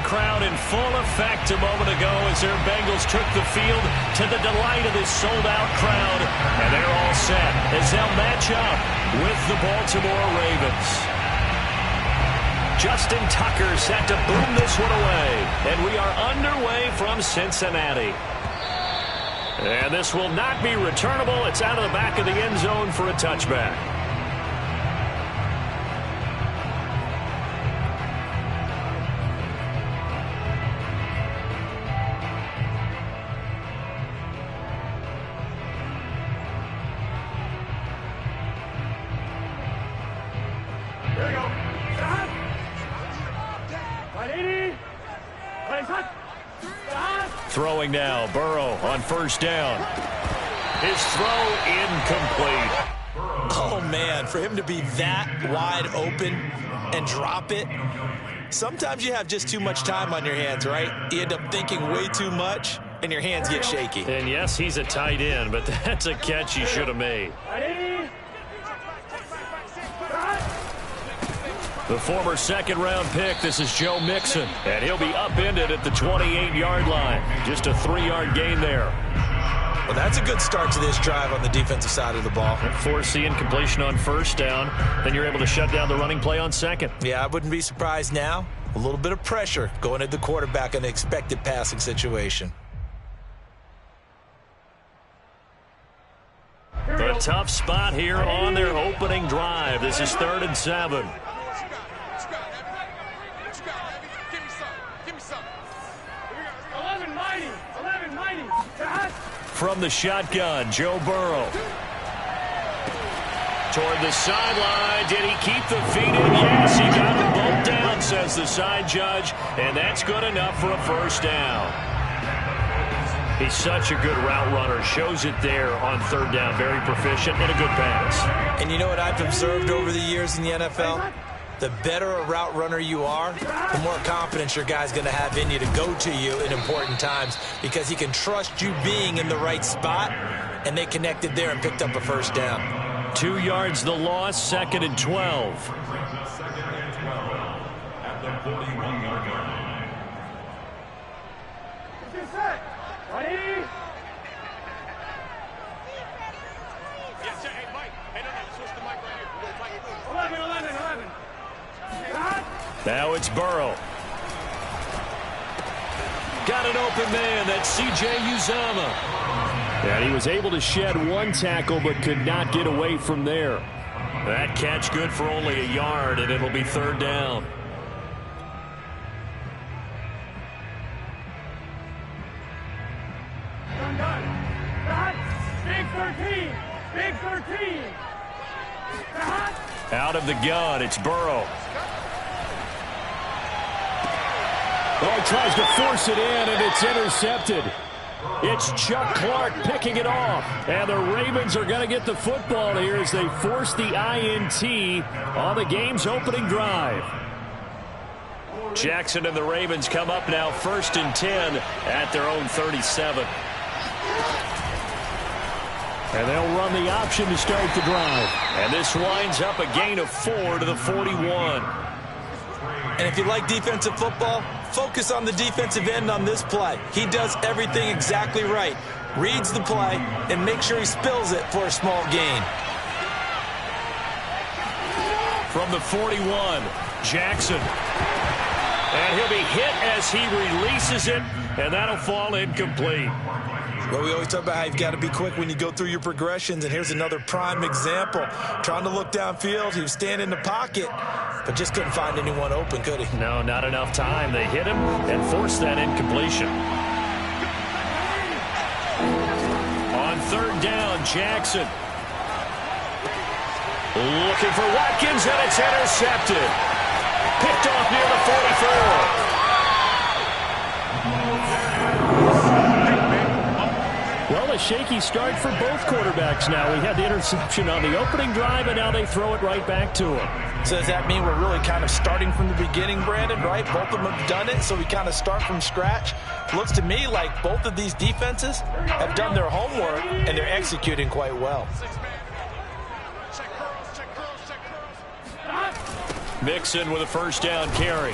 crowd in full effect a moment ago as their Bengals took the field to the delight of this sold-out crowd. And they're all set as they'll match up with the Baltimore Ravens. Justin Tucker set to boom this one away. And we are underway from Cincinnati. And this will not be returnable. It's out of the back of the end zone for a touchback. Throwing now, Burrow on first down. His throw incomplete. Oh, man, for him to be that wide open and drop it, sometimes you have just too much time on your hands, right? You end up thinking way too much, and your hands get shaky. And, yes, he's a tight end, but that's a catch he should have made. The former second-round pick, this is Joe Mixon, and he'll be upended at the 28-yard line. Just a 3-yard gain there. Well, that's a good start to this drive on the defensive side of the ball. Force the incompletion on first down, then you're able to shut down the running play on second. Yeah, I wouldn't be surprised now. A little bit of pressure going at the quarterback in an expected passing situation. A tough spot here on their opening drive. This is 3rd and 7. From the shotgun, Joe Burrow. Toward the sideline. Did he keep the feet in? Yes, he got them both down, says the side judge. And that's good enough for a first down. He's such a good route runner. Shows it there on 3rd down. Very proficient and a good pass. And you know what I've observed over the years in the NFL? The better a route runner you are, the more confidence your guy's going to have in you to go to you in important times because he can trust you being in the right spot, and they connected there and picked up a first down. 2 yards the loss, 2nd and 12. At the 41-yard line. Ready? Now it's Burrow. Got an open man. That's C.J. Uzomah. And he was able to shed one tackle but could not get away from there. That catch good for only a yard, and it'll be 3rd down. Big 13. Big 13. Out of the gun, it's Burrow. Oh, he tries to force it in, and it's intercepted. It's Chuck Clark picking it off. And the Ravens are going to get the football here as they force the INT on the game's opening drive. Jackson and the Ravens come up now 1st and 10 at their own 37. And they'll run the option to start the drive. And this winds up a gain of 4 to the 41. And if you like defensive football, focus on the defensive end on this play. He does everything exactly right. Reads the play and makes sure he spills it for a small gain. From the 41, Jackson. And he'll be hit as he releases it, and that'll fall incomplete. Well, we always talk about how you've got to be quick when you go through your progressions, and here's another prime example. Trying to look downfield, he was standing in the pocket, but just couldn't find anyone open, could he? No, not enough time. They hit him and forced that incompletion. On 3rd down, Jackson. Looking for Watkins, and it's intercepted. Picked off near the 44. Well, a shaky start for both quarterbacks now. We had the interception on the opening drive, and now they throw it right back to him. So does that mean we're really kind of starting from the beginning, Brandon, right? Both of them have done it, so we kind of start from scratch. Looks to me like both of these defenses have done their homework, and they're executing quite well. Mixon with a first down carry.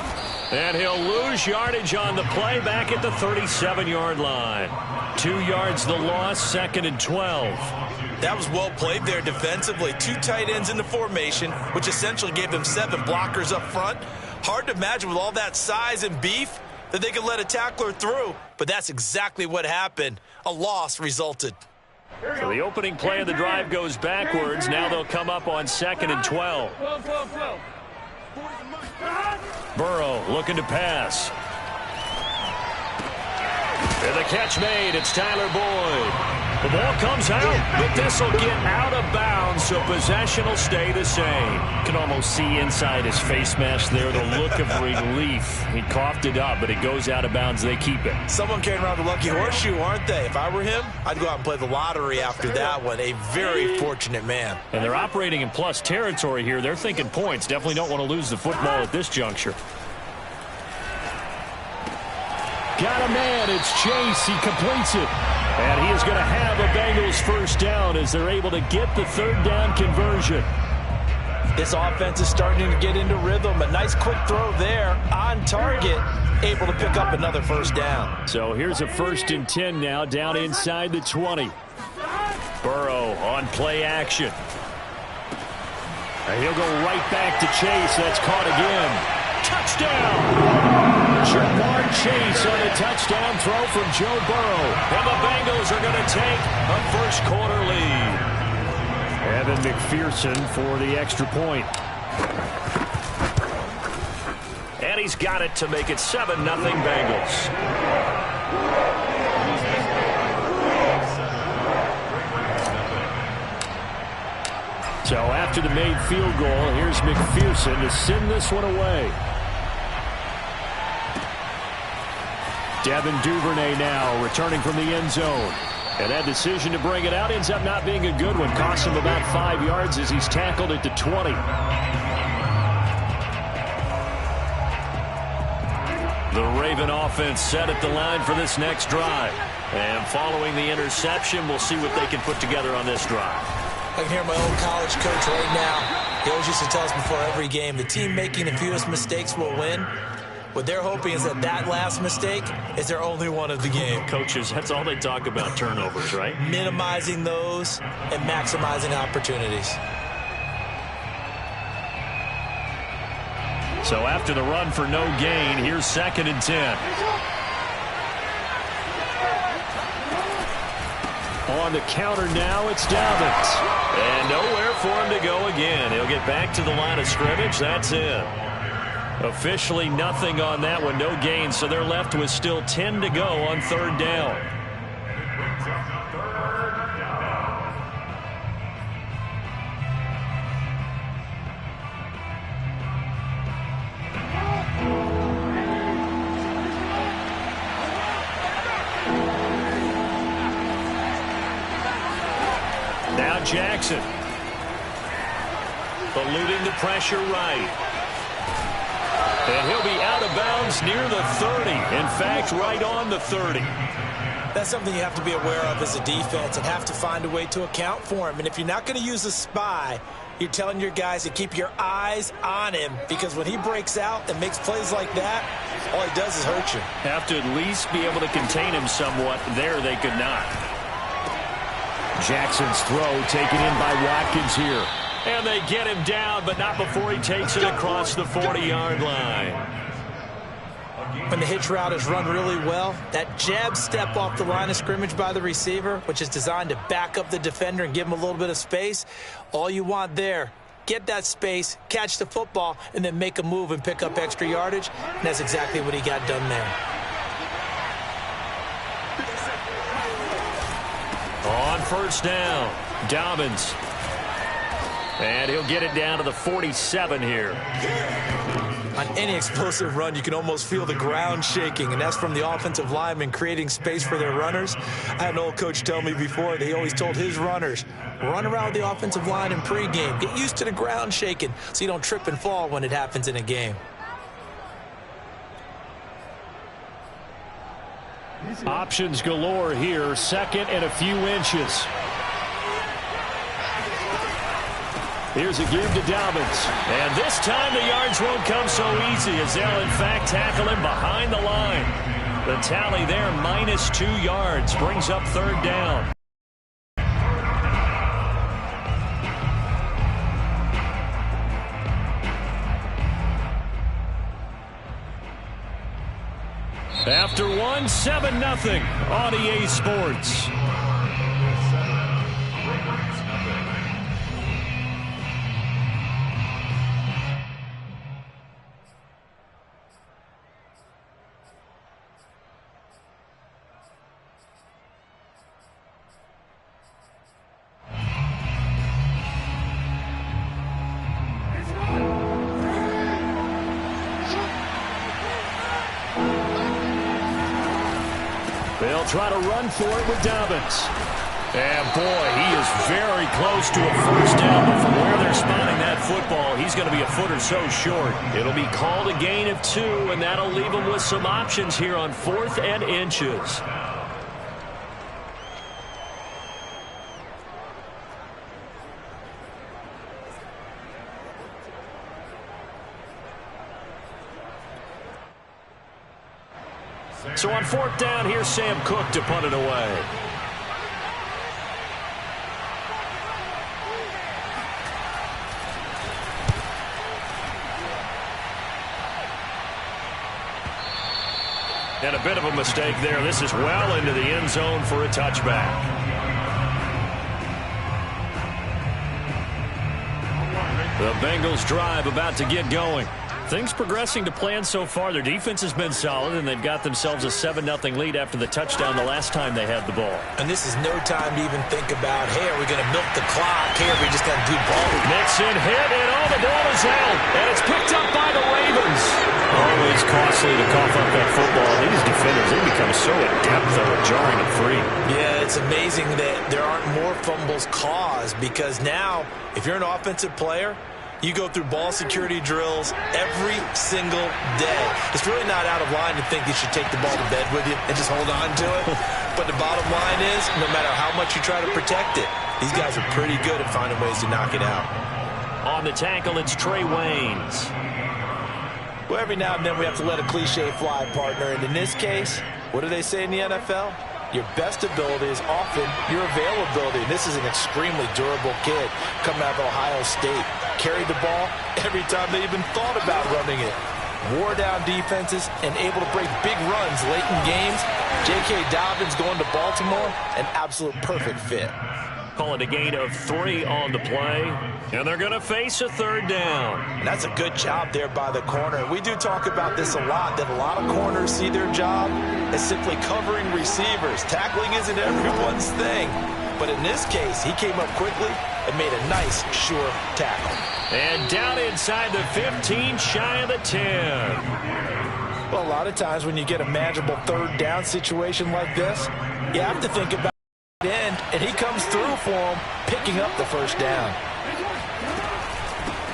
And he'll lose yardage on the play back at the 37-yard line. 2 yards the loss, 2nd and 12. That was well played there defensively. 2 tight ends in the formation, which essentially gave them 7 blockers up front. Hard to imagine with all that size and beef that they could let a tackler through. But that's exactly what happened. A loss resulted. So the opening play of the drive goes backwards. Now they'll come up on 2nd and 12. Burrow looking to pass. And the catch made. It's Tyler Boyd. The ball comes out, but this will get out of bounds, so possession will stay the same. You can almost see inside his face mask there the look of relief. He coughed it up, but it goes out of bounds. They keep it. Someone carrying around the lucky horseshoe, aren't they? If I were him, I'd go out and play the lottery after that one. A very fortunate man. And they're operating in plus territory here. They're thinking points. Definitely don't want to lose the football at this juncture. Got a man. It's Chase. He completes it. And he is going to have a Bengals first down as they're able to get the 3rd down conversion. This offense is starting to get into rhythm. A nice quick throw there on target. Able to pick up another first down. So here's a 1st and 10 now down inside the 20. Burrow on play action. And he'll go right back to Chase. That's caught again. Touchdown! Jamar Chase on a touchdown throw from Joe Burrow. And the Bengals are going to take a first-quarter lead. Evan McPherson for the extra point. And he's got it to make it 7-0 Bengals. So after the made field goal, here's McPherson to send this one away. Devin Duvernay now returning from the end zone. And that decision to bring it out ends up not being a good one. Costs him about 5 yards as he's tackled at the 20. The Raven offense set at the line for this next drive. And following the interception, we'll see what they can put together on this drive. I can hear my old college coach right now. He always used to tell us before every game, the team making the fewest mistakes will win. What they're hoping is that that last mistake is their only one of the game. Coaches, that's all they talk about, turnovers, right? Minimizing those and maximizing opportunities. So after the run for no gain, here's 2nd and 10. On the counter now, it's Dobbins. And nowhere for him to go again. He'll get back to the line of scrimmage. That's it. Officially nothing on that one, no gain, so they're left with still 10 to go on 3rd down. Now Jackson. Eluding the pressure right. And he'll be out of bounds near the 30. In fact, right on the 30. That's something you have to be aware of as a defense and have to find a way to account for him. And if you're not going to use a spy, you're telling your guys to keep your eyes on him, because when he breaks out and makes plays like that, all he does is hurt you. Have to at least be able to contain him somewhat. There they could not. Jackson's throw taken in by Watkins here. And they get him down, but not before he takes it across the 40-yard line. When the hitch route is run really well, that jab step off the line of scrimmage by the receiver, which is designed to back up the defender and give him a little bit of space, all you want there, get that space, catch the football, and then make a move and pick up extra yardage. And that's exactly what he got done there. On 1st down, Dobbins. And he'll get it down to the 47 here. On any explosive run, you can almost feel the ground shaking, and that's from the offensive linemen creating space for their runners. I had an old coach tell me before that he always told his runners, run around the offensive line in pregame. Get used to the ground shaking so you don't trip and fall when it happens in a game. Options galore here, 2nd and a few inches. Here's a give to Dobbins. And this time the yards won't come so easy as they'll, in fact, tackle him behind the line. The tally there, -2 yards, brings up third down. After one, 7-0 on EA Sports. They'll try to run for it with Dobbins. And, boy, he is very close to a first down. But from where they're spotting that football, he's going to be a foot or so short. It'll be called a gain of 2, and that'll leave him with some options here on 4th and inches. So on 4th down, here's Sam Cook to punt it away. And a bit of a mistake there. This is well into the end zone for a touchback. The Bengals drive about to get going. Things progressing to plan so far. Their defense has been solid, and they've got themselves a 7-0 lead after the touchdown the last time they had the ball. And this is no time to even think about, hey, are we going to milk the clock? Hey, are we just going to do ball? Nixon hit, and the ball is held, and it's picked up by the Ravens. Always costly to cough up that football. These defenders, they become so adept, though, at jarring it free. Yeah, it's amazing that there aren't more fumbles caused, because now, if you're an offensive player, you go through ball security drills every single day. It's really not out of line to think you should take the ball to bed with you and just hold on to it. But the bottom line is, no matter how much you try to protect it, these guys are pretty good at finding ways to knock it out. On the tackle, it's Trey Waynes. Well, every now and then we have to let a cliche fly, partner. And in this case, what do they say in the NFL? Your best ability is often your availability. And this is an extremely durable kid coming out of Ohio State. Carried the ball every time they even thought about running it. Wore down defenses and able to break big runs late in games. J.K. Dobbins going to Baltimore, an absolute perfect fit. Call it a gain of 3 on the play. And they're going to face a third down. And that's a good job there by the corner. We do talk about this a lot, that a lot of corners see their job as simply covering receivers. Tackling isn't everyone's thing. But in this case, he came up quickly and made a nice, sure tackle. And down inside the 15, shy of the 10. Well, a lot of times when you get a manageable third down situation like this, you have to think about the end, and he comes through for him, picking up the first down.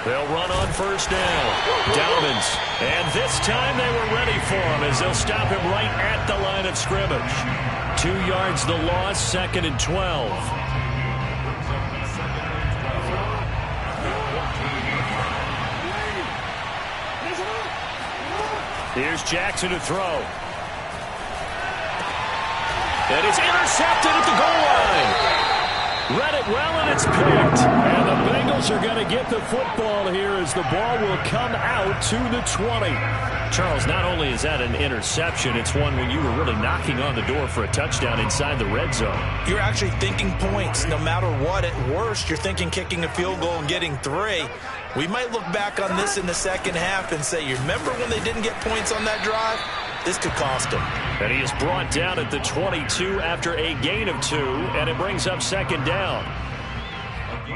They'll run on first down. Dobbins. And this time they were ready for him as they'll stop him right at the line of scrimmage. 2 yards the loss, 2nd and 12. Here's Jackson to throw. And it's intercepted at the goal line. Read it well, and it's picked. And the Bengals are going to get the football here as the ball will come out to the 20. Charles, not only is that an interception, it's one when you were really knocking on the door for a touchdown inside the red zone. You're actually thinking points. No matter what, at worst, you're thinking kicking a field goal and getting 3. We might look back on this in the second half and say, you remember when they didn't get points on that drive? This could cost them. And he is brought down at the 22 after a gain of 2, and it brings up 2nd down.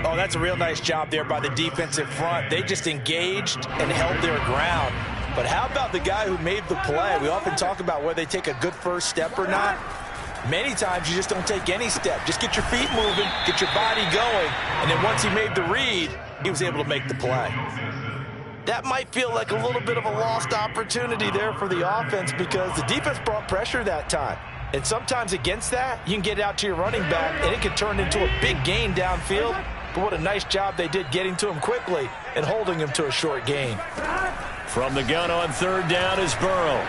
Oh, that's a real nice job there by the defensive front. They just engaged and held their ground. But how about the guy who made the play? We often talk about whether they take a good first step or not. Many times you just don't take any step. Just get your feet moving, get your body going, and then once he made the read, he was able to make the play. That might feel like a little bit of a lost opportunity there for the offense because the defense brought pressure that time. And sometimes against that, you can get out to your running back, and it can turn into a big gain downfield. but what a nice job they did getting to him quickly and holding him to a short gain. From the gun on third down is Burrow.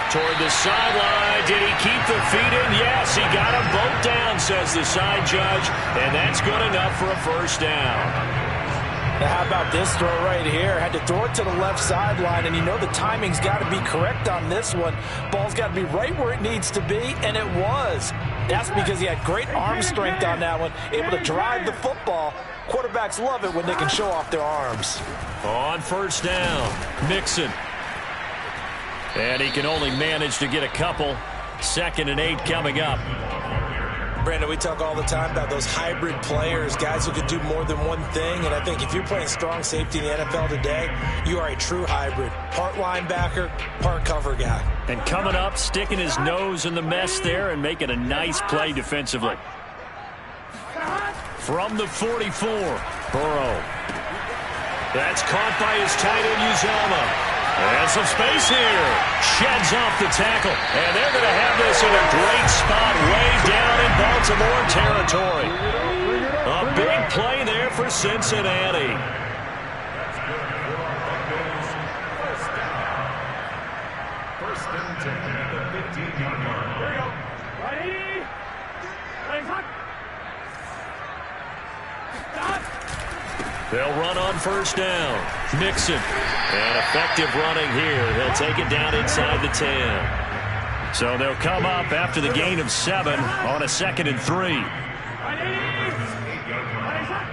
Toward the sideline. Did he keep the feet in? Yes, he got them both down, says the side judge, and that's good enough for a first down. Now how about this throw right here? Had to throw it to the left sideline, and you know the timing's got to be correct on this one. Ball's got to be right where it needs to be, and it was. That's because he had great arm strength on that one, able to drive the football. Quarterbacks love it when they can show off their arms. On first down, Mixon. And he can only manage to get a couple. 2nd and 8 coming up. Brandon, we talk all the time about those hybrid players, guys who can do more than one thing. And I think if you're playing strong safety in the NFL today, you are a true hybrid. Part linebacker, part cover guy. And coming up, sticking his nose in the mess there and making a nice play defensively. From the 44, Burrow. That's caught by his tight end, Uzomah. And some space here. Sheds off the tackle. And they're going to have this in a great spot way down in Baltimore territory. A big play there for Cincinnati. First and 10 at the 15-yard line. Here we go. Ready? Ready, hot. Stop. They'll run on first down. Mixon. And effective running here. He'll take it down inside the 10. So they'll come up after the gain of 7 on a 2nd and 3. Ready? Ready, hot.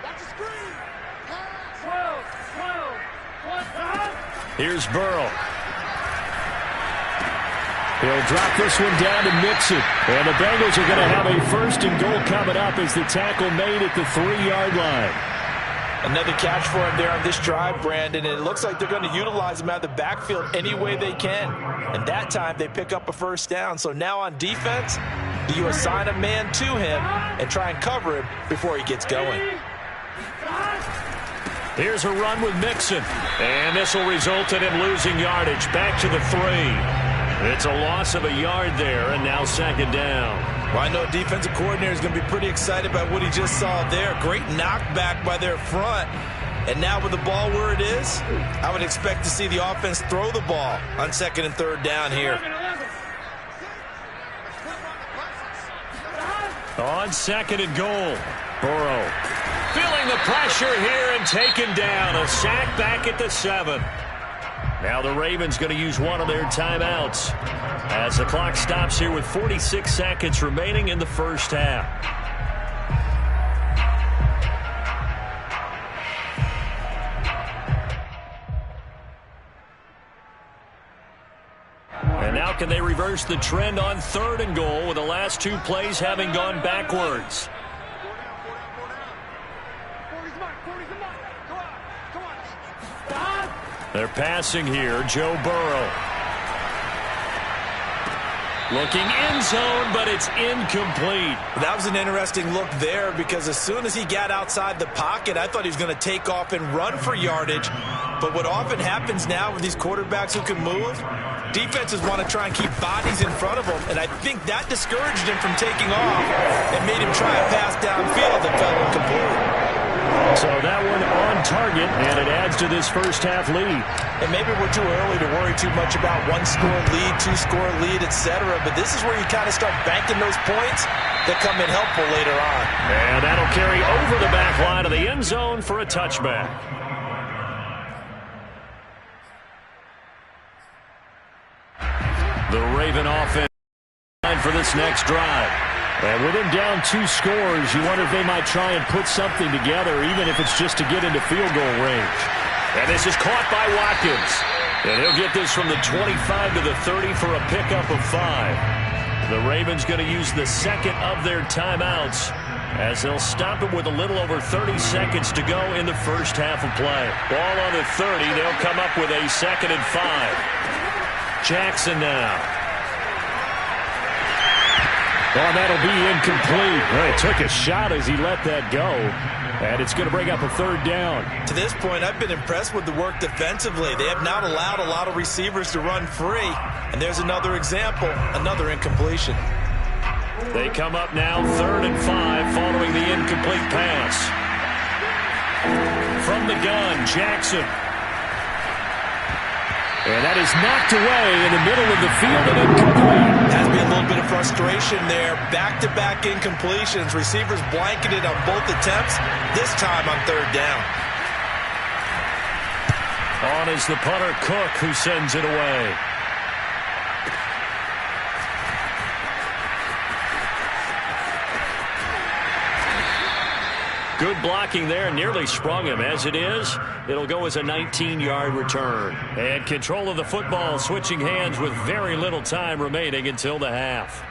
Watch the screen. 12, 12. Here's Burrow. He'll drop this one down to Mixon. And the Bengals are going to have a 1st and goal coming up as the tackle made at the 3-yard line. Another catch for him there on this drive, Brandon, and it looks like they're going to utilize him out of the backfield any way they can. And that time they pick up a 1st down. So now on defense, do you assign a man to him and try and cover him before he gets going? Here's a run with Mixon. And this will result in him losing yardage. Back to the 3. It's a loss of a yard there, and now 2nd down. Well, I know a defensive coordinator is going to be pretty excited about what he just saw there. Great knockback by their front. And now with the ball where it is, I would expect to see the offense throw the ball on 2nd and 3rd down here. On 2nd and goal, Burrow. Feeling the pressure here and taken down. A sack back at the 7. Now the Ravens going to use one of their timeouts as the clock stops here with 46 seconds remaining in the first half. And now can they reverse the trend on 3rd and goal with the last 2 plays having gone backwards? They're passing here. Joe Burrow. Looking end zone, but it's incomplete. That was an interesting look there because as soon as he got outside the pocket, I thought he was going to take off and run for yardage. But what often happens now with these quarterbacks who can move, defenses want to try and keep bodies in front of them, and I think that discouraged him from taking off and made him try a pass downfield that fell incomplete. So that one on target, and it adds to this first half lead. And maybe we're too early to worry too much about 1-score lead, 2-score lead, etc. But this is where you kind of start banking those points that come in helpful later on. And that'll carry over the back line of the end zone for a touchback. The Raven offense for this next drive. And with him down 2 scores, you wonder if they might try and put something together, even if it's just to get into field goal range. And this is caught by Watkins. And he'll get this from the 25 to the 30 for a pickup of 5. The Ravens going to use the 2nd of their timeouts as they'll stop it with a little over 30 seconds to go in the first half of play. Ball on the 30. They'll come up with a 2nd and 5. Jackson now. Oh, that'll be incomplete. Well, he took a shot as he let that go. And it's going to bring up a third down. To this point, I've been impressed with the work defensively. They have not allowed a lot of receivers to run free. And there's another example, another incompletion. They come up now 3rd and 5 following the incomplete pass. From the gun, Jackson. And that is knocked away in the middle of the field and incomplete. Has been a little bit of frustration there. Back-to-back incompletions. Receivers blanketed on both attempts, this time on 3rd down. On is the punter, Cook, who sends it away. Good blocking there, nearly sprung him. As it is, it'll go as a 19-yard return. And control of the football switching hands with very little time remaining until the half.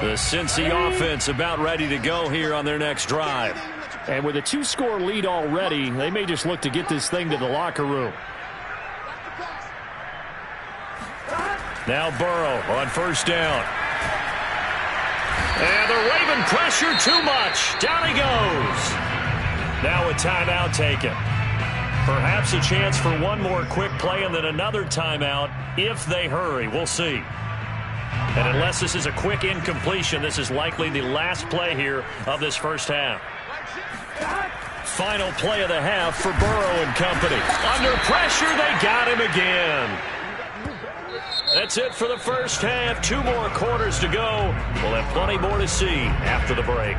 The Cincy offense about ready to go here on their next drive. And with a 2-score lead already, they may just look to get this thing to the locker room. Now Burrow on 1st down. And the Raven pressure too much. Down he goes. Now a timeout taken. Perhaps a chance for one more quick play and then another timeout if they hurry. We'll see. And unless this is a quick incompletion, this is likely the last play here of this first half. Final play of the half for Burrow and company. Under pressure, they got him again. That's it for the first half. 2 more quarters to go. We'll have plenty more to see after the break.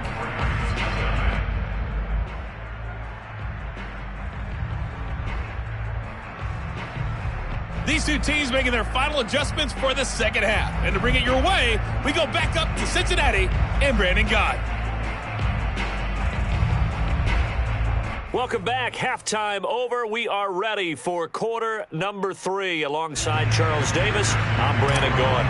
These two teams making their final adjustments for the second half. And to bring it your way, we go back up to Cincinnati and Brandon Gott. Welcome back. Halftime over. We are ready for quarter number 3. Alongside Charles Davis, I'm Brandon Gott.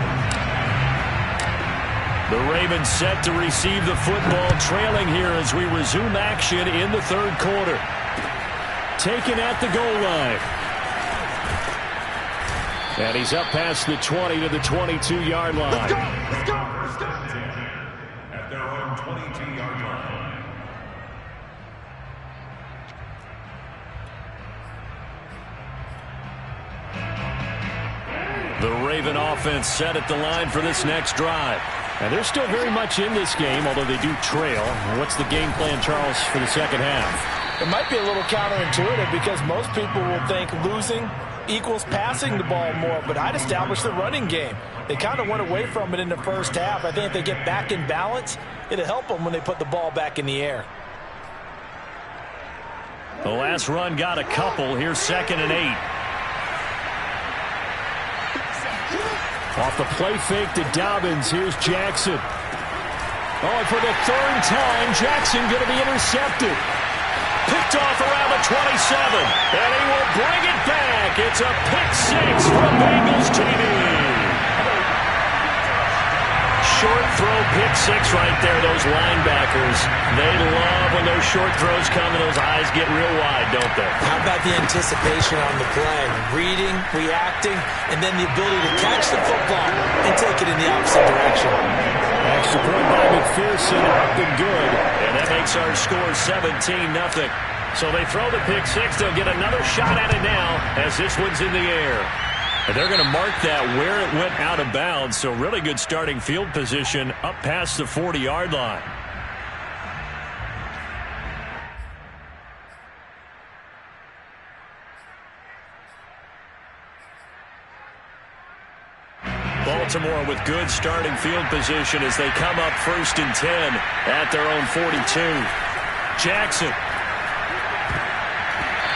The Ravens set to receive the football, trailing here as we resume action in the 3rd quarter. Taken at the goal line. And he's up past the 20 to the 22-yard line. Let's go! At their own 22-yard line. The Raven offense set at the line for this next drive. And they're still very much in this game, although they do trail. What's the game plan, Charles, for the second half? It might be a little counterintuitive because most people will think losing equals passing the ball more, but I'd establish the running game. They kind of went away from it in the first half. I think if they get back in balance, it'll help them when they put the ball back in the air. The last run got a couple. Here's 2nd and 8. Off the play fake to Dobbins. Here's Jackson. Oh, and for the 3rd time, Jackson going to be intercepted. Picked off around the 27, and he will bring it back. It's a pick 6 from Bengals TV. Short throw, pick 6 right there. Those linebackers, they love when those short throws come and those eyes get real wide, don't they? How about the anticipation on the play? Reading, reacting, and then the ability to catch the football and take it in the opposite direction. Extra point by McPherson, up and good. And that makes our score 17-0. So they throw the pick 6. They'll get another shot at it now as this one's in the air. And they're going to mark that where it went out of bounds. So really good starting field position up past the 40-yard line. Baltimore with good starting field position as they come up 1st and 10 at their own 42. Jackson.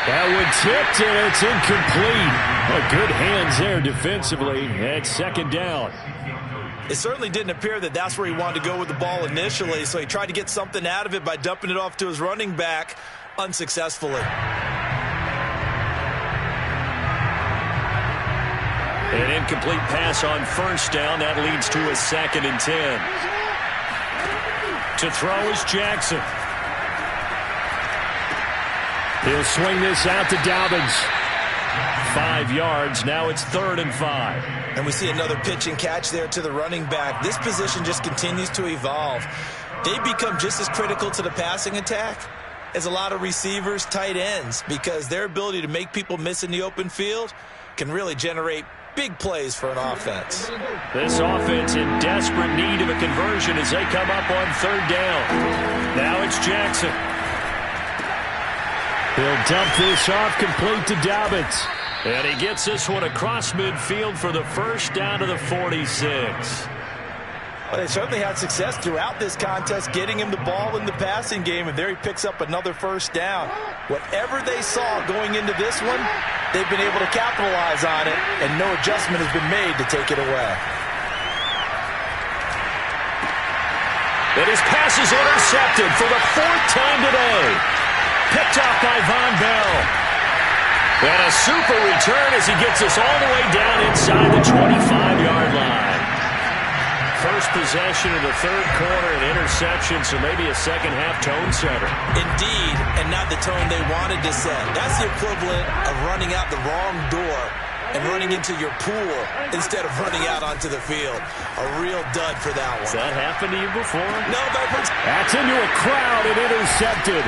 That one tipped, and it's incomplete. Oh, good hands there defensively. And 2nd down. It certainly didn't appear that that's where he wanted to go with the ball initially, so he tried to get something out of it by dumping it off to his running back unsuccessfully. An incomplete pass on 1st down. That leads to a 2nd and 10. To throw is Jackson. He'll swing this out to Dobbins. 5 yards. Now it's 3rd and 5. And we see another pitch and catch there to the running back. This position just continues to evolve. They become just as critical to the passing attack as a lot of receivers, tight ends, because their ability to make people miss in the open field can really generate big plays for an offense. This offense in desperate need of a conversion as they come up on 3rd down. Now it's Jackson. He'll dump this off complete to Dobbins. And he gets this one across midfield for the first down to the 46. Well, they certainly had success throughout this contest getting him the ball in the passing game, and there he picks up another first down. Whatever they saw going into this one, they've been able to capitalize on it, and no adjustment has been made to take it away. And his pass is intercepted for the 4th time today. Picked off by Von Bell. And a super return as he gets us all the way down inside the 25-yard line. First possession of the 3rd quarter, an interception, so maybe a second-half tone setter. Indeed, and not the tone they wanted to set. That's the equivalent of running out the wrong door and running into your pool instead of running out onto the field. A real dud for that one. Has that happened to you before? No, but that's into a crowd and intercepted.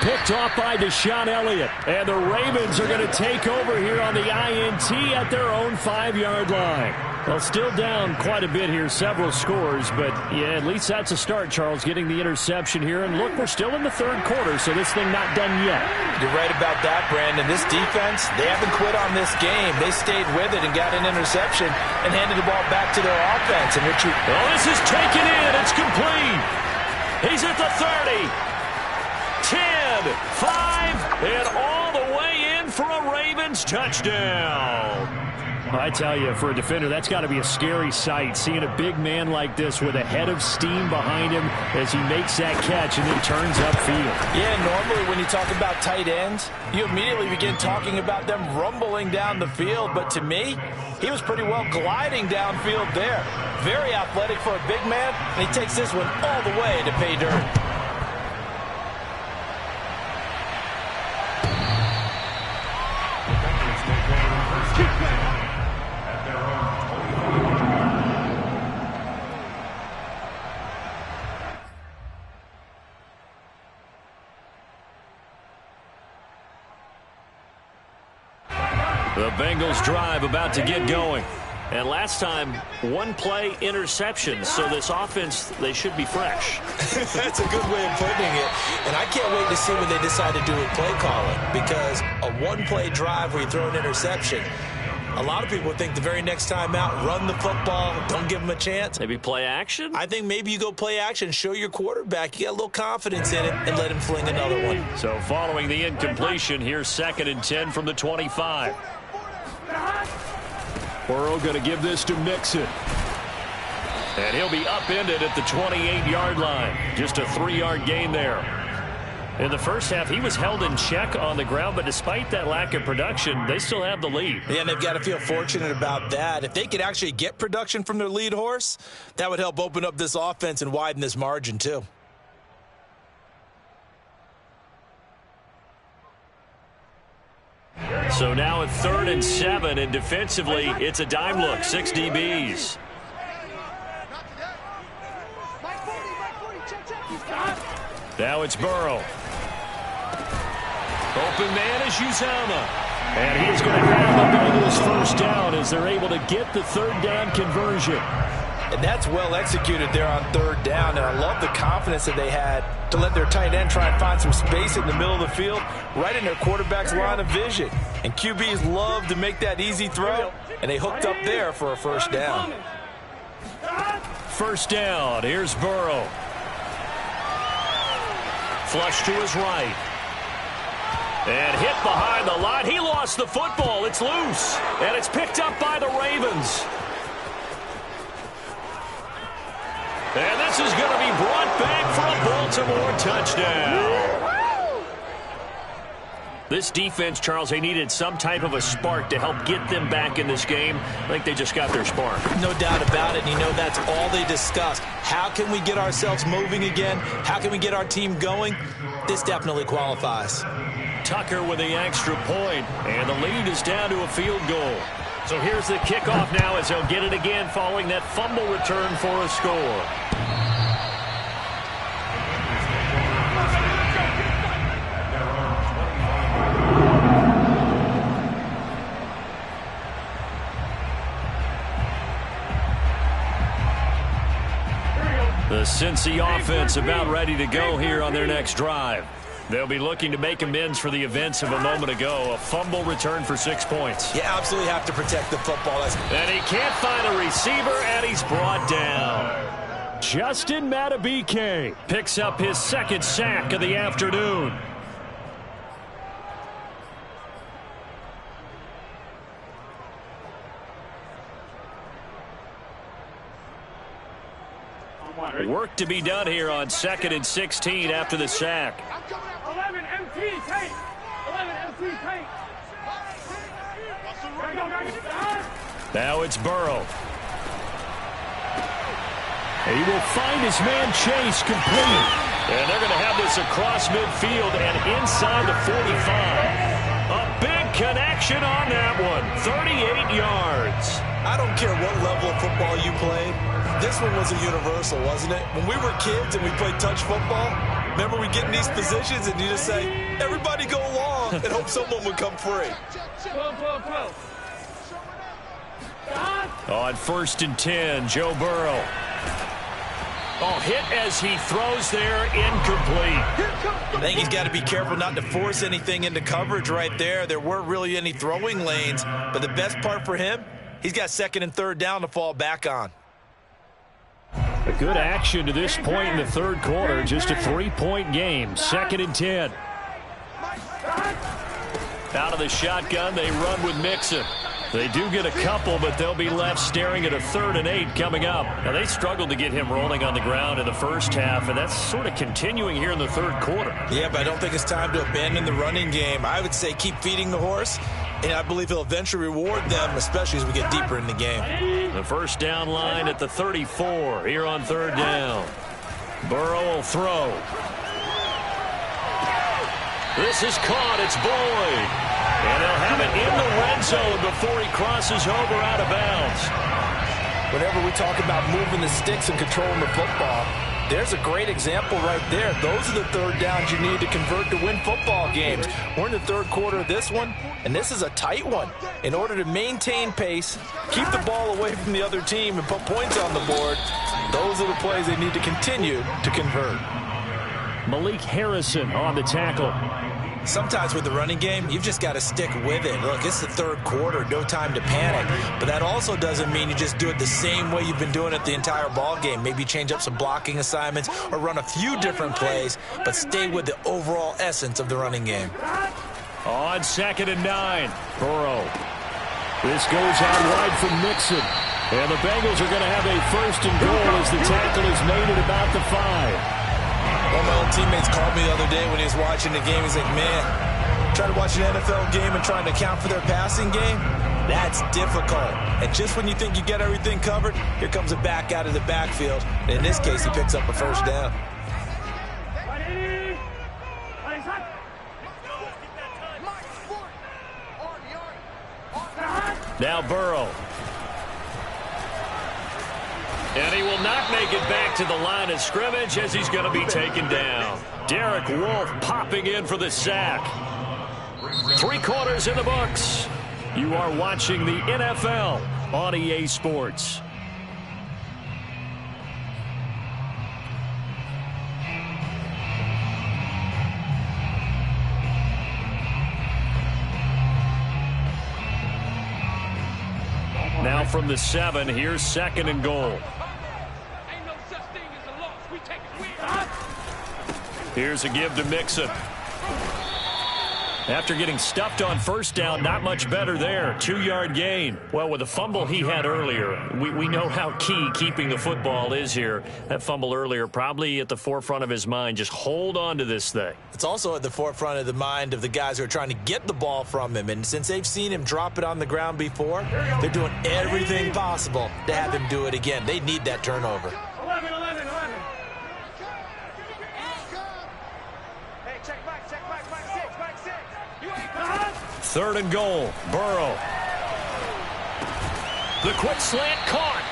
Picked off by Deshaun Elliott. And the Ravens are going to take over here on the INT at their own 5-yard line. Well, still down quite a bit here, several scores, but yeah, at least that's a start, Charles, getting the interception here. And look, we're still in the 3rd quarter, so this thing not done yet. You're right about that, Brandon. This defense, they haven't quit on this game. They stayed with it and got an interception and handed the ball back to their offense. And well, this is taken in. It's complete. He's at the 30. 10, 5, and all the way in for a Ravens touchdown. I tell you, for a defender, that's got to be a scary sight, seeing a big man like this with a head of steam behind him as he makes that catch and then turns upfield. Yeah, normally when you talk about tight ends, you immediately begin talking about them rumbling down the field. But to me, he was pretty well gliding downfield there. Very athletic for a big man, and he takes this one all the way to pay dirt. The Bengals drive about to get going. And last time, 1-play interception. So this offense, they should be fresh. That's a good way of putting it. And I can't wait to see what they decide to do with play calling. Because a 1-play drive where you throw an interception, a lot of people think the very next time out, run the football, don't give them a chance. Maybe play action? I think maybe you go play action, show your quarterback. You got a little confidence in it, and let him fling another one. So following the incompletion, here's 2nd and 10 from the 25. Burrow going to give this to Mixon. And he'll be upended at the 28-yard line. Just a 3-yard gain there. In the first half, he was held in check on the ground, but despite that lack of production, they still have the lead. Yeah, and they've got to feel fortunate about that. If they could actually get production from their lead horse, that would help open up this offense and widen this margin too. So now at 3rd and 7, and defensively, it's a dime look, 6 DBs. Now it's Burrow. Open man is Uzama. And he's going to have the Bengals first down as they're able to get the 3rd down conversion. And that's well executed there on 3rd down. And I love the confidence that they had to let their tight end try and find some space in the middle of the field, right in their quarterback's line of vision. And QBs love to make that easy throw, and they hooked up there for a first down. First down, here's Burrow. Flush to his right. And hit behind the line. He lost the football. It's loose. And it's picked up by the Ravens. And this is going to be brought back for a Baltimore touchdown. This defense, Charles, they needed some type of a spark to help get them back in this game. I think they just got their spark. No doubt about it. And you know that's all they discussed. How can we get ourselves moving again? How can we get our team going? This definitely qualifies. Tucker with the extra point, and the lead is down to a field goal. So here's the kickoff now as they'll get it again following that fumble return for a score. The Cincy offense about ready to go here on their next drive. They'll be looking to make amends for the events of a moment ago. A fumble return for 6 points. You absolutely have to protect the football. And he can't find a receiver, and he's brought down. Justin Matabike picks up his second sack of the afternoon. Work to be done here on 2nd and 16 after the sack. 11 MT tape. 11 MT tape. Now it's Burrow. He will find his man Chase complete. And they're going to have this across midfield and inside the 45. A big connection on that one. 38 yards. I don't care what level of football you played. This one was a universal, wasn't it? When we were kids and we played touch football, remember we get in these positions and you just say, everybody go along, and hope someone would come free. On 1st and 10, Joe Burrow. Oh, hit as he throws there, incomplete. I think he's got to be careful not to force anything into coverage right there. There weren't really any throwing lanes, but the best part for him, he's got 2nd and 3rd down to fall back on. A good action to this point in the 3rd quarter. Just a 3-point game. 2nd and 10. Out of the shotgun, they run with Mixon. They do get a couple, but they'll be left staring at a 3rd and 8 coming up. Now, they struggled to get him rolling on the ground in the first half, and that's sort of continuing here in the 3rd quarter. Yeah, but I don't think it's time to abandon the running game. I would say keep feeding the horse, and I believe he'll eventually reward them, especially as we get deeper in the game. The first down line at the 34 here on 3rd down. Burrow will throw. This is caught. It's Boyd. And they'll have it in the red zone before he crosses over out of bounds. Whenever we talk about moving the sticks and controlling the football, there's a great example right there. Those are the 3rd downs you need to convert to win football games. We're in the 3rd quarter of this one, and this is a tight one. In order to maintain pace, keep the ball away from the other team, and put points on the board, those are the plays they need to continue to convert. Malik Harrison on the tackle. Sometimes with the running game, you've just got to stick with it. Look, it's the 3rd quarter, no time to panic. But that also doesn't mean you just do it the same way you've been doing it the entire ball game. Maybe change up some blocking assignments or run a few different plays, but stay with the overall essence of the running game. On 2nd and 9, Burrow. This goes out wide from Mixon. And the Bengals are going to have a 1st and goal as the tackle is made at about the 5. One of my old teammates called me the other day when he was watching the game. He's like, man, trying to watch an NFL game and trying to account for their passing game, that's difficult. And just when you think you get everything covered, here comes a back out of the backfield. And in this case, he picks up a 1st down. Now Burrow. And he will not make it back to the line of scrimmage as he's going to be taken down. Derek Wolfe popping in for the sack. 3 quarters in the books. You are watching the NFL on EA Sports. Now from the 7, here's 2nd and goal. Here's a give to Mixon. After getting stuffed on first down, not much better there. 2-yard gain. Well, with the fumble he had earlier, we know how key keeping the football is here. That fumble earlier probably at the forefront of his mind. Just hold on to this thing. It's also at the forefront of the mind of the guys who are trying to get the ball from him. And since they've seen him drop it on the ground before, they're doing everything possible to have him do it again. They need that turnover. 11. Third and goal. Burrow. The quick slant caught.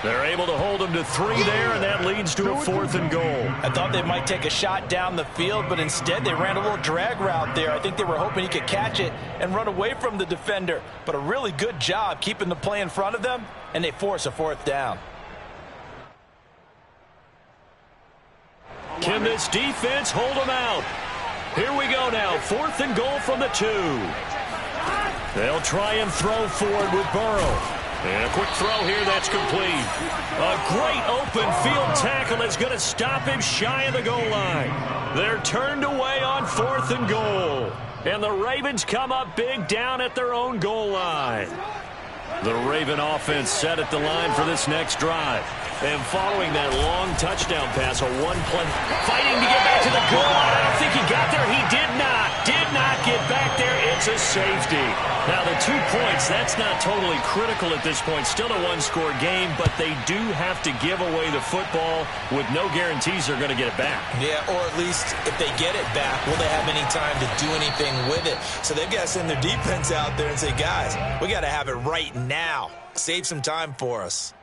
They're able to hold him to 3 there, and that leads to a 4th and goal. I thought they might take a shot down the field, but instead they ran a little drag route there. I think they were hoping he could catch it and run away from the defender. But a really good job keeping the play in front of them, and they force a 4th down. Can this defense hold him out? Here we go now. 4th and goal from the 2. They'll try and throw forward with Burrow. And a quick throw here that's complete. A great open field tackle that's going to stop him shy of the goal line. They're turned away on 4th and goal. And the Ravens come up big down at their own goal line. The Raven offense set at the line for this next drive. And following that long touchdown pass, a one-play, fighting to get back to the goal line. I don't think he got there. He did not get back there. It's a safety. Now, the 2 points, that's not totally critical at this point. Still a one-score game, but they do have to give away the football with no guarantees they're going to get it back. Yeah, or at least if they get it back, will they have any time to do anything with it? So they've got to send their defense out there and say, guys, we got to have it right now. Save some time for us.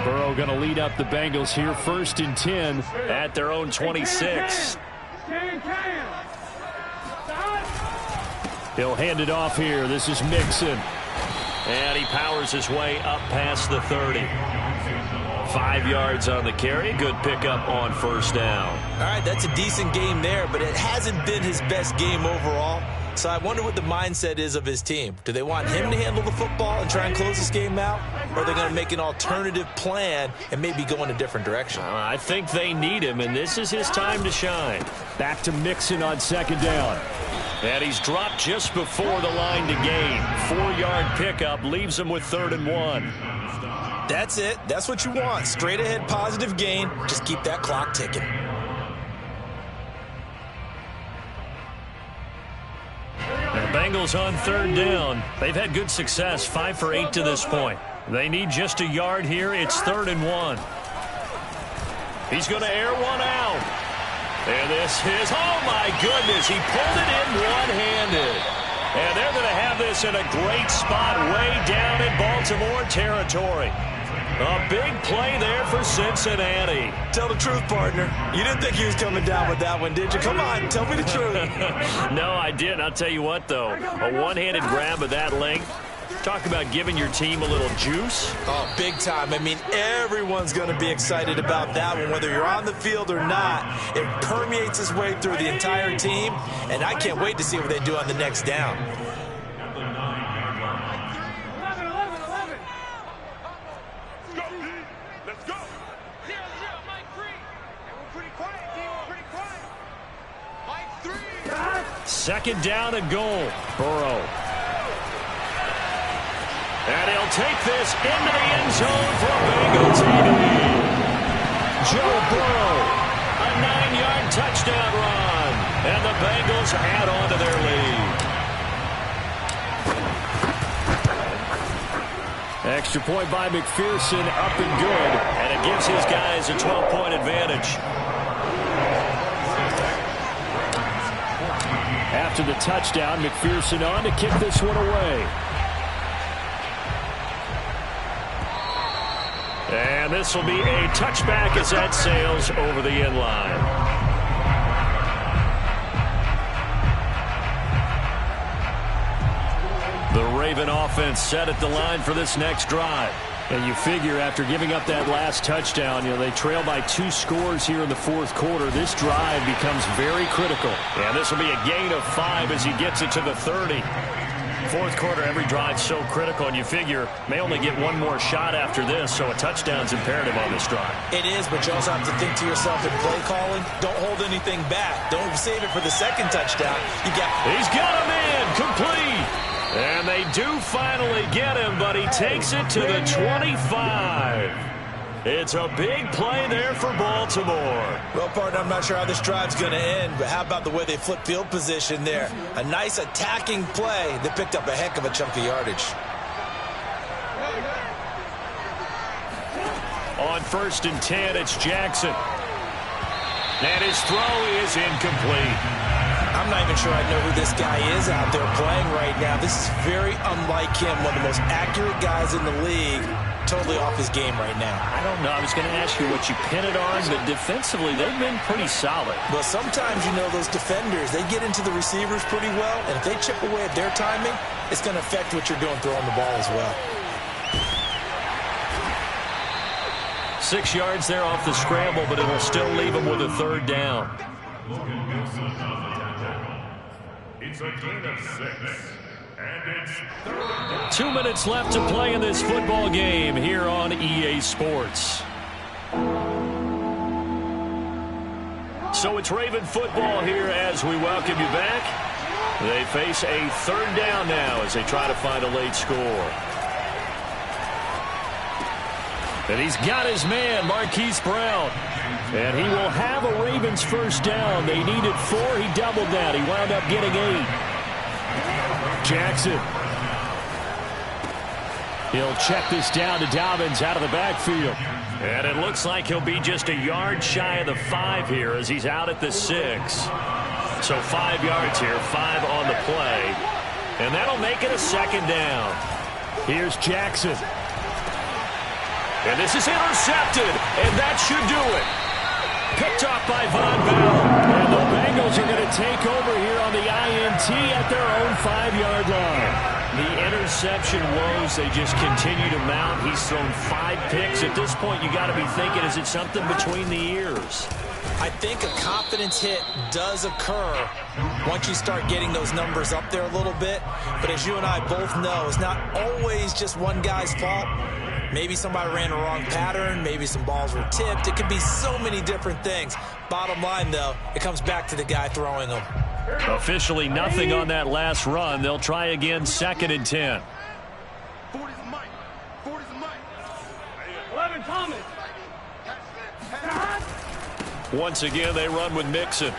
Burrow going to lead up the Bengals here, 1st and 10 at their own 26. He'll hand it off here. This is Mixon. And he powers his way up past the 30. 5 yards on the carry. Good pickup on 1st down. All right, that's a decent game there, but it hasn't been his best game overall. So I wonder what the mindset is of his team. Do they want him to handle the football and try and close this game out? Or are they going to make an alternative plan and maybe go in a different direction? I think they need him, and this is his time to shine. Back to Mixon on 2nd down. And he's dropped just before the line to gain. 4-yard pickup leaves him with 3rd and 1. That's it. That's what you want. Straight ahead positive gain. Just keep that clock ticking. The Bengals on 3rd down. They've had good success, 5 for 8 to this point. They need just a yard here. It's 3rd and 1. He's going to air one out. And this is, oh my goodness, he pulled it in one-handed. And they're going to have this in a great spot way down in Baltimore territory. A big play there for Cincinnati. Tell the truth, partner. You didn't think he was coming down with that one, did you? Come on, tell me the truth. No, I didn't. I'll tell you what, though. A one-handed grab of that length. Talk about giving your team a little juice. Oh, big time. I mean, everyone's going to be excited about that one, whether you're on the field or not. It permeates its way through the entire team, and I can't wait to see what they do on the next down. Second down and goal. Burrow. And he'll take this into the end zone for a Bengal TD. Joe Burrow, a 9-yard touchdown run. And the Bengals add on to their lead. Extra point by McPherson, up and good. And it gives his guys a 12-point advantage. After the touchdown, McPherson on to kick this one away. And this will be a touchback as that sails over the end line. The Raven offense set at the line for this next drive. And you figure after giving up that last touchdown, they trail by 2 scores here in the 4th quarter. This drive becomes very critical. And this will be a gain of 5 as he gets it to the 30. Fourth quarter, every drive's so critical, and you figure may only get one more shot after this, so a touchdown's imperative on this drive. It is, but you also have to think to yourself in play calling, don't hold anything back. Don't save it for the second touchdown. He's got him in, complete. And they do finally get him, but he takes it to the 25. It's a big play there for Baltimore. Well, partner, I'm not sure how this drive's going to end, but how about the way they flip field position there? A nice attacking play that picked up a heck of a chunk of yardage. On 1st and 10, it's Jackson. And his throw is incomplete. I'm not even sure I know who this guy is out there playing right now. This is very unlike him, one of the most accurate guys in the league. Totally off his game right now. I don't know. I was going to ask you what you pin it on, but defensively, they've been pretty solid. Well, sometimes, you know, those defenders, they get into the receivers pretty well, and if they chip away at their timing, it's going to affect what you're doing throwing the ball as well. 6 yards there off the scramble, but it'll still leave him with a 3rd down. It's a gain of 6. And it's 3rd. 2 minutes left to play in this football game here on EA Sports. So it's Raven football here as we welcome you back. They face a 3rd down now as they try to find a late score. And he's got his man, Marquise Brown. And he will have a Ravens 1st down. They needed 4. He doubled that. He wound up getting 8. Jackson. He'll check this down to Dobbins out of the backfield. And it looks like he'll be just a yard shy of the 5 here as he's out at the 6. So 5 yards here, 5 on the play. And that'll make it a 2nd down. Here's Jackson. And this is intercepted, and that should do it. Picked off by Von Bell. And the Bengals are going to take over here on the INT at their own 5-yard line. The interception woes, they just continue to mount. He's thrown 5 picks. At this point, you got to be thinking, is it something between the ears? I think a confidence hit does occur once you start getting those numbers up there a little bit. But as you and I both know, it's not always just one guy's fault. Maybe somebody ran a wrong pattern. Maybe some balls were tipped. It could be so many different things. Bottom line, though, it comes back to the guy throwing them. Officially nothing on that last run. They'll try again, 2nd and 10. 40's Mike. 40's Mike. 11 Thomas. Once again, they run with Mixon.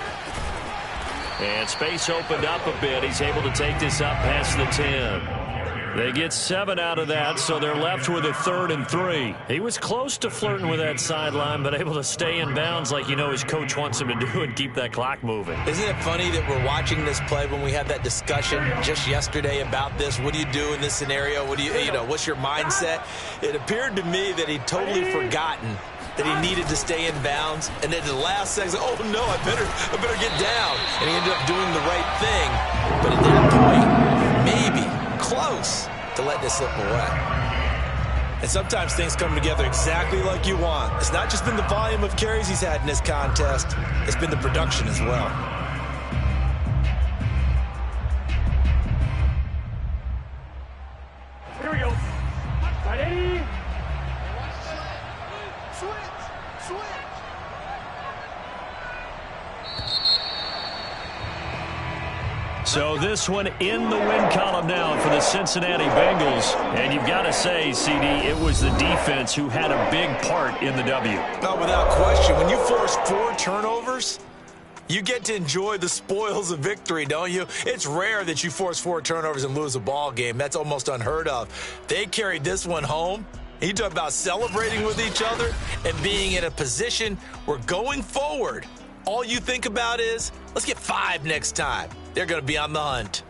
And space opened up a bit. He's able to take this up past the 10. They get 7 out of that, so they're left with a 3rd and 3. He was close to flirting with that sideline, but able to stay in bounds like you know his coach wants him to do and keep that clock moving. Isn't it funny that we're watching this play when we had that discussion just yesterday about this? What do you do in this scenario? What do you know, what's your mindset? It appeared to me that he'd totally forgotten that he needed to stay in bounds, and then the last second, oh no, I better get down. And he ended up doing the right thing. But at that point, maybe close to let this slip away. And sometimes things come together exactly like you want. It's not just been the volume of carries he's had in this contest. It's been the production as well. Here we go. Ready? So this one in the win column now for the Cincinnati Bengals. And you've got to say, CD, it was the defense who had a big part in the W. No, without question. When you force 4 turnovers, you get to enjoy the spoils of victory, don't you? It's rare that you force 4 turnovers and lose a ball game. That's almost unheard of. They carried this one home. You talk about celebrating with each other and being in a position where going forward, all you think about is, let's get 5 next time. They're going to be on the hunt.